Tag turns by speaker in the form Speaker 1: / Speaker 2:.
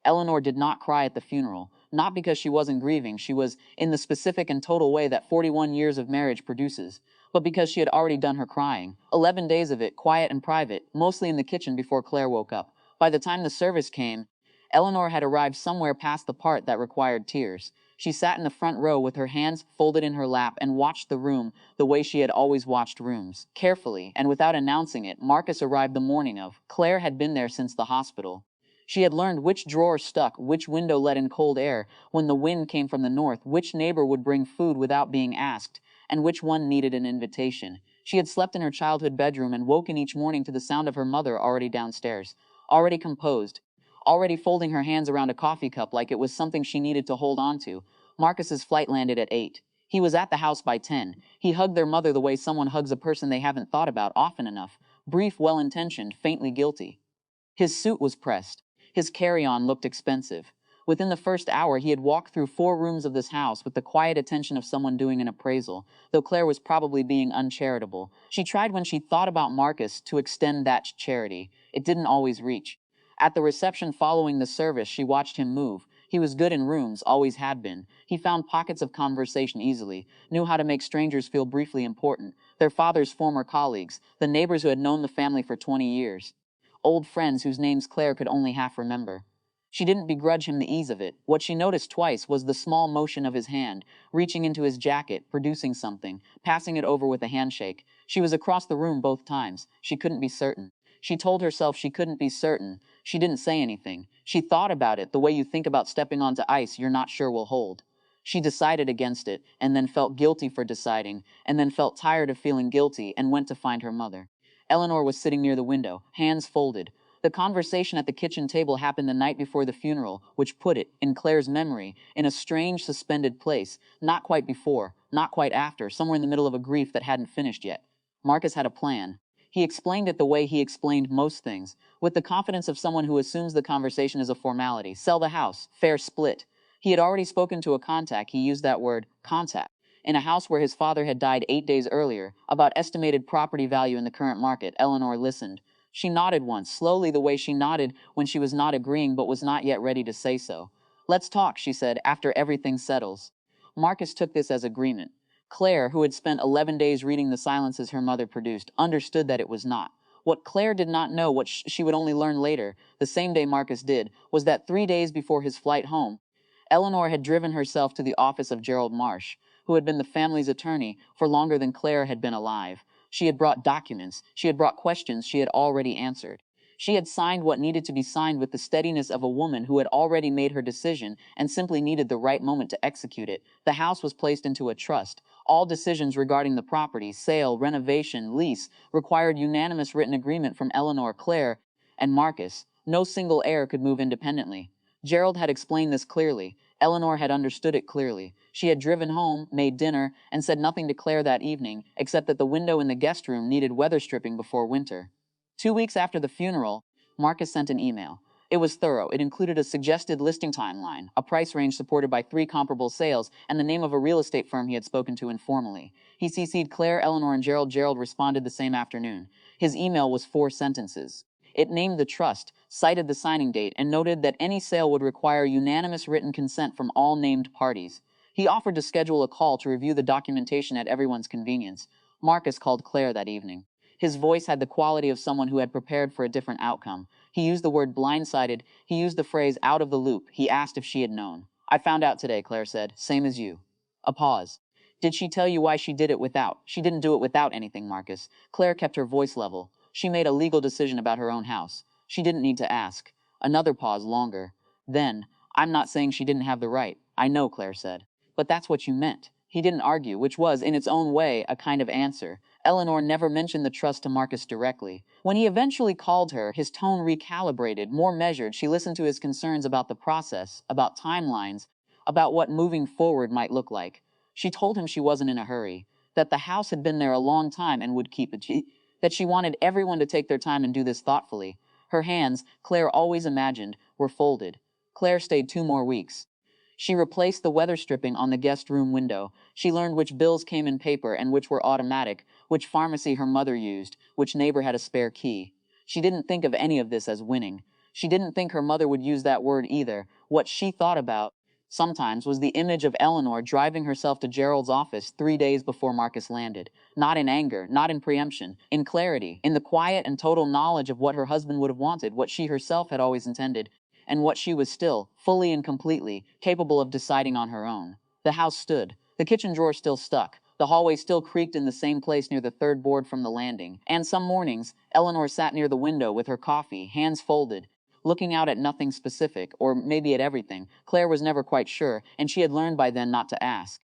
Speaker 1: Eleanor did not cry at the funeral, not because she wasn't grieving, she was in the specific and total way that 41 years of marriage produces, but because she had already done her crying. 11 days of it, quiet and private, mostly in the kitchen before Claire woke up. By the time the service came, Eleanor had arrived somewhere past the part that required tears. She sat in the front row with her hands folded in her lap and watched the room the way she had always watched rooms. Carefully, and without announcing it, Marcus arrived the morning of. Claire had been there since the hospital. She had learned which drawer stuck, which window let in cold air when the wind came from the north, which neighbor would bring food without being asked, and which one needed an invitation. She had slept in her childhood bedroom and woken each morning to the sound of her mother already downstairs, already composed, already folding her hands around a coffee cup like it was something she needed to hold on to. Marcus's flight landed at 8. He was at the house by 10. He hugged their mother the way someone hugs a person they haven't thought about often enough, brief, well-intentioned, faintly guilty. His suit was pressed. His carry-on looked expensive. Within the first hour, he had walked through 4 rooms of this house with the quiet attention of someone doing an appraisal, though Claire was probably being uncharitable. She tried when she thought about Marcus to extend that charity. It didn't always reach. At the reception following the service, she watched him move. He was good in rooms, always had been. He found pockets of conversation easily, knew how to make strangers feel briefly important, their father's former colleagues, the neighbors who had known the family for 20 years. Old friends whose names Claire could only half remember. She didn't begrudge him the ease of it. What she noticed twice was the small motion of his hand, reaching into his jacket, producing something, passing it over with a handshake. She was across the room both times. She couldn't be certain. She told herself she couldn't be certain. She didn't say anything. She thought about it the way you think about stepping onto ice you're not sure will hold. She decided against it, and then felt guilty for deciding, and then felt tired of feeling guilty, and went to find her mother. Eleanor was sitting near the window, hands folded. The conversation at the kitchen table happened the night before the funeral, which put it, in Claire's memory, in a strange suspended place, not quite before, not quite after, somewhere in the middle of a grief that hadn't finished yet. Marcus had a plan. He explained it the way he explained most things, with the confidence of someone who assumes the conversation is a formality. Sell the house, fair split. He had already spoken to a contact, he used that word, contact, in a house where his father had died 8 days earlier, about estimated property value in the current market. Eleanor listened. She nodded once, slowly the way she nodded when she was not agreeing but was not yet ready to say so. Let's talk, she said, after everything settles. Marcus took this as agreement. Claire, who had spent 11 days reading the silences her mother produced, understood that it was not. What Claire did not know, what she would only learn later, the same day Marcus did, was that 3 days before his flight home, Eleanor had driven herself to the office of Gerald Marsh, who had been the family's attorney for longer than Claire had been alive. She had brought documents. She had brought questions she had already answered. She had signed what needed to be signed with the steadiness of a woman who had already made her decision and simply needed the right moment to execute it. The house was placed into a trust. All decisions regarding the property, sale, renovation, lease, required unanimous written agreement from Eleanor, Claire, and Marcus. No single heir could move independently. Gerald had explained this clearly. Eleanor had understood it clearly. She had driven home, made dinner, and said nothing to Claire that evening, except that the window in the guest room needed weather stripping before winter. 2 weeks after the funeral, Marcus sent an email. It was thorough. It included a suggested listing timeline, a price range supported by 3 comparable sales, and the name of a real estate firm he had spoken to informally. He CC'd Claire, Eleanor, and Gerald. Gerald responded the same afternoon. His email was 4 sentences. It named the trust, cited the signing date, and noted that any sale would require unanimous written consent from all named parties. He offered to schedule a call to review the documentation at everyone's convenience. Marcus called Claire that evening. His voice had the quality of someone who had prepared for a different outcome. He used the word blindsided. He used the phrase out of the loop. He asked if she had known. I found out today, Claire said. Same as you. A pause. Did she tell you why she did it without? She didn't do it without anything, Marcus. Claire kept her voice level. She made a legal decision about her own house. She didn't need to ask. Another pause, longer. Then, I'm not saying she didn't have the right. I know, Claire said. But that's what you meant. He didn't argue, which was, in its own way, a kind of answer. Eleanor never mentioned the trust to Marcus directly. When he eventually called her, his tone recalibrated, more measured. She listened to his concerns about the process, about timelines, about what moving forward might look like. She told him she wasn't in a hurry, that the house had been there a long time and would keep it, that she wanted everyone to take their time and do this thoughtfully. Her hands, Claire always imagined, were folded. Claire stayed 2 more weeks. She replaced the weather stripping on the guest room window. She learned which bills came in paper and which were automatic, which pharmacy her mother used, which neighbor had a spare key. She didn't think of any of this as winning. She didn't think her mother would use that word either. What she thought about sometimes was the image of Eleanor driving herself to Gerald's office 3 days before Marcus landed. Not in anger, not in preemption, in clarity, in the quiet and total knowledge of what her husband would have wanted, what she herself had always intended, and what she was still, fully and completely, capable of deciding on her own. The house stood. The kitchen drawer still stuck. The hallway still creaked in the same place near the third board from the landing. And some mornings, Eleanor sat near the window with her coffee, hands folded, looking out at nothing specific, or maybe at everything. Claire was never quite sure, and she had learned by then not to ask.